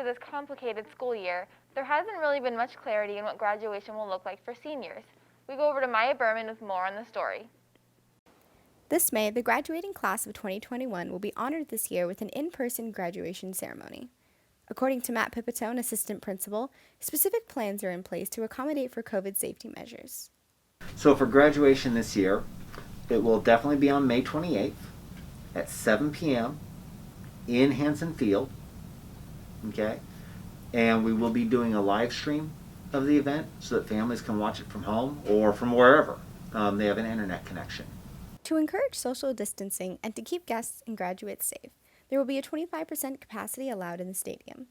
this complicated school year, there hasn't really been much clarity in what graduation will look like for seniors. We go over to Maya Berman with more on the story. This May, the graduating class of 2021 will be honored this year with an in-person graduation ceremony. According to Matt Pipitone, assistant principal, specific plans are in place to accommodate for COVID safety measures. So for graduation this year, it will definitely be on May 28th at 7 p.m. in Hanson Field. Okay? And we will be doing a live stream of the event so that families can watch it from home or from wherever they have an internet connection. To encourage social distancing and to keep guests and graduates safe, there will be a 25% capacity allowed in the stadium.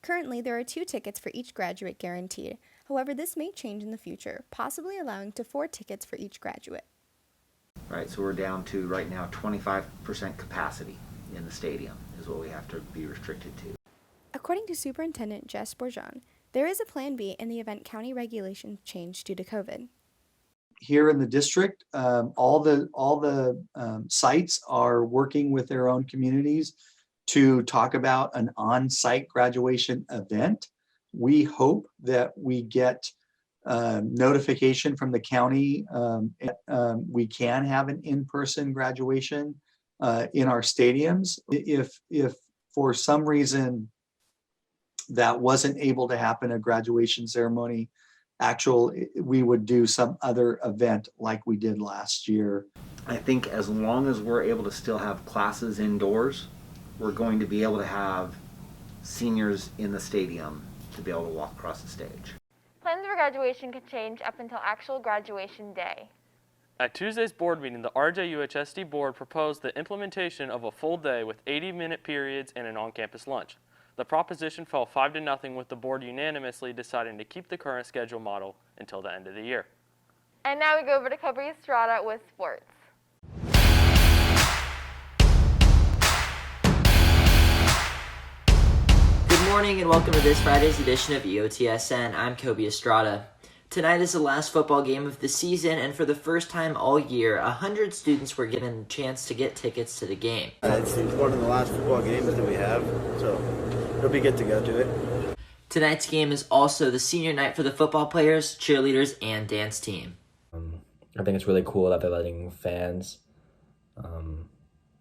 Currently, there are 2 tickets for each graduate guaranteed. However, this may change in the future, possibly allowing to 4 tickets for each graduate. Right, so we're down to right now 25% capacity in the stadium is what we have to be restricted to. According to Superintendent Jess Bourgeon, there is a Plan B in the event county regulations change due to COVID. Here in the district, all the sites are working with their own communities to talk about an on-site graduation event. We hope that we get notification from the county we can have an in-person graduation in our stadiums. If for some reason that wasn't able to happen, a graduation ceremony, we would do some other event like we did last year. I think as long as we're able to still have classes indoors, we're going to be able to have seniors in the stadium to be able to walk across the stage. Plans for graduation could change up until actual graduation day. At Tuesday's board meeting, the RJUHSD board proposed the implementation of a full day with 80-minute periods and an on-campus lunch. The proposition fell 5-0 with the board unanimously deciding to keep the current schedule model until the end of the year. And now we go over to Kobe Estrada with sports. Good morning and welcome to this Friday's edition of EOTSN. I'm Kobe Estrada. Tonight is the last football game of the season, and for the first time all year, 100 students were given a chance to get tickets to the game. It's one of the last football games that we have, so it'll be good to go to it. Tonight's game is also the senior night for the football players, cheerleaders, and dance team. I think it's really cool that they're letting fans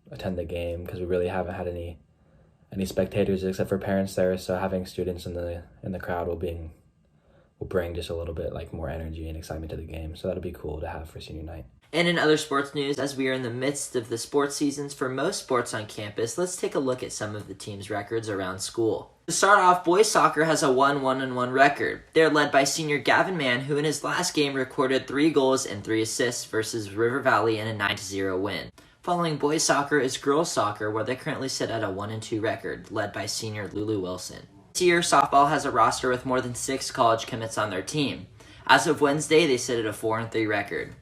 attend the game because we really haven't had any spectators except for parents there. So having students in the crowd will bring just a little bit more energy and excitement to the game. So that'll be cool to have for senior night. And in other sports news, as we are in the midst of the sports seasons for most sports on campus, let's take a look at some of the team's records around school. To start off, boys soccer has a 1-1-1 record. They're led by senior Gavin Mann, who in his last game recorded 3 goals and 3 assists versus River Valley in a 9-0 win. Following boys soccer is girls soccer, where they currently sit at a 1-2 record, led by senior Lulu Wilson. This year, softball has a roster with more than 6 college commits on their team. As of Wednesday, they sit at a 4-3 record.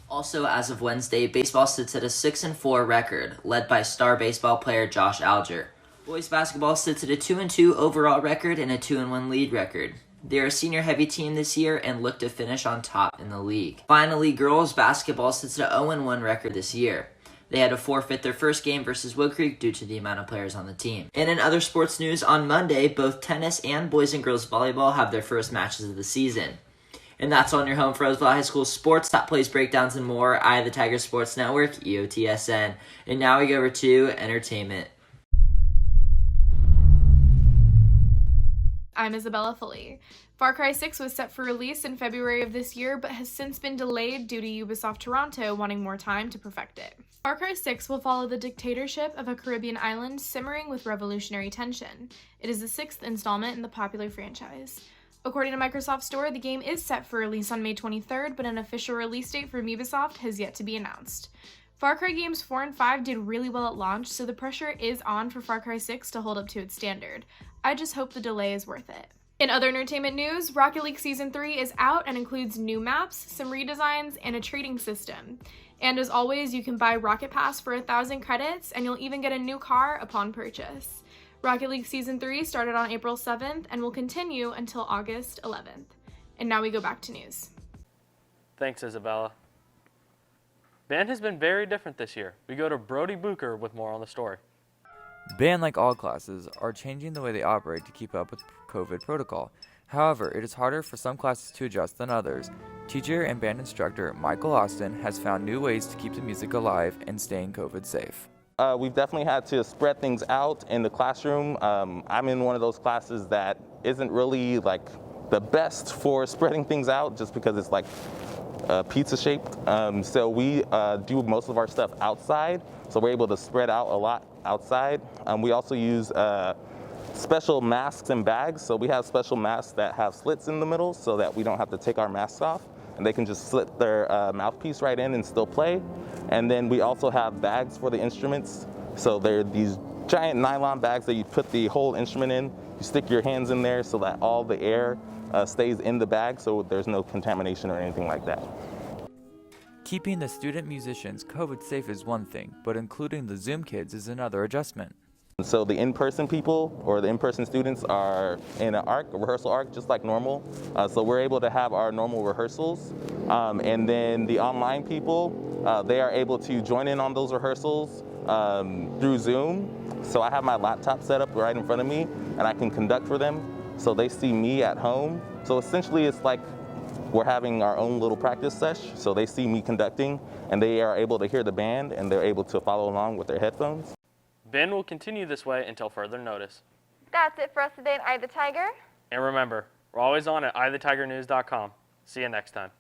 Also, as of Wednesday, baseball sits at a 6-4 record, led by star baseball player Josh Alger. Boys basketball sits at a 2-2 overall record and a 2-1 lead record. They're a senior-heavy team this year and look to finish on top in the league. Finally, girls basketball sits at an 0-1 record this year. They had to forfeit their first game versus Wood Creek due to the amount of players on the team. And in other sports news, on Monday, both tennis and boys and girls volleyball have their first matches of the season. And that's on your home for Roseville High School sports, top plays, breakdowns, and more. I, the Tiger Sports Network, EOTSN. And now we go over to entertainment. I'm Isabella Foley. Farcry 6 was set for release in February of this year, but has since been delayed due to Ubisoft Toronto wanting more time to perfect it. Farcry 6 will follow the dictatorship of a Caribbean island simmering with revolutionary tension. It is the 6th installment in the popular franchise. According to Microsoft Store, the game is set for release on May 23rd, but an official release date from Ubisoft has yet to be announced. Far Cry games 4 and 5 did really well at launch, so the pressure is on for Far Cry 6 to hold up to its standard. I just hope the delay is worth it. In other entertainment news, Rocket League Season 3 is out and includes new maps, some redesigns, and a trading system. And as always, you can buy Rocket Pass for 1,000 credits, and you'll even get a new car upon purchase. Rocket League Season 3 started on April 7th and will continue until August 11th. And now we go back to news. Thanks, Isabella. Band has been very different this year. We go to Brody Bucher with more on the story. Band, like all classes, are changing the way they operate to keep up with COVID protocol. However, it is harder for some classes to adjust than others. Teacher and band instructor Michael Austin has found new ways to keep the music alive and staying COVID safe. We've definitely had to spread things out in the classroom. I'm in one of those classes that isn't really like the best for spreading things out just because it's like pizza shaped. So we do most of our stuff outside, so we're able to spread out a lot outside. We also use special masks and bags. So we have special masks that have slits in the middle so that we don't have to take our masks off, and they can just slit their mouthpiece right in and still play. And then we also have bags for the instruments. So they're these giant nylon bags that you put the whole instrument in. You stick your hands in there so that all the air stays in the bag, so there's no contamination or anything like that. Keeping the student musicians COVID safe is one thing, but including the Zoom kids is another adjustment. So the in-person people or the in-person students are in an arc, a rehearsal arc, just like normal. So we're able to have our normal rehearsals. And then the online people, they are able to join in on those rehearsals through Zoom. So I have my laptop set up right in front of me, and I can conduct for them. So they see me at home. So essentially it's like we're having our own little practice sesh. So they see me conducting, and they are able to hear the band, and they're able to follow along with their headphones. Band will continue this way until further notice. That's it for us today on Eye the Tiger. And remember, we're always on at eyethetigernews.com. See you next time.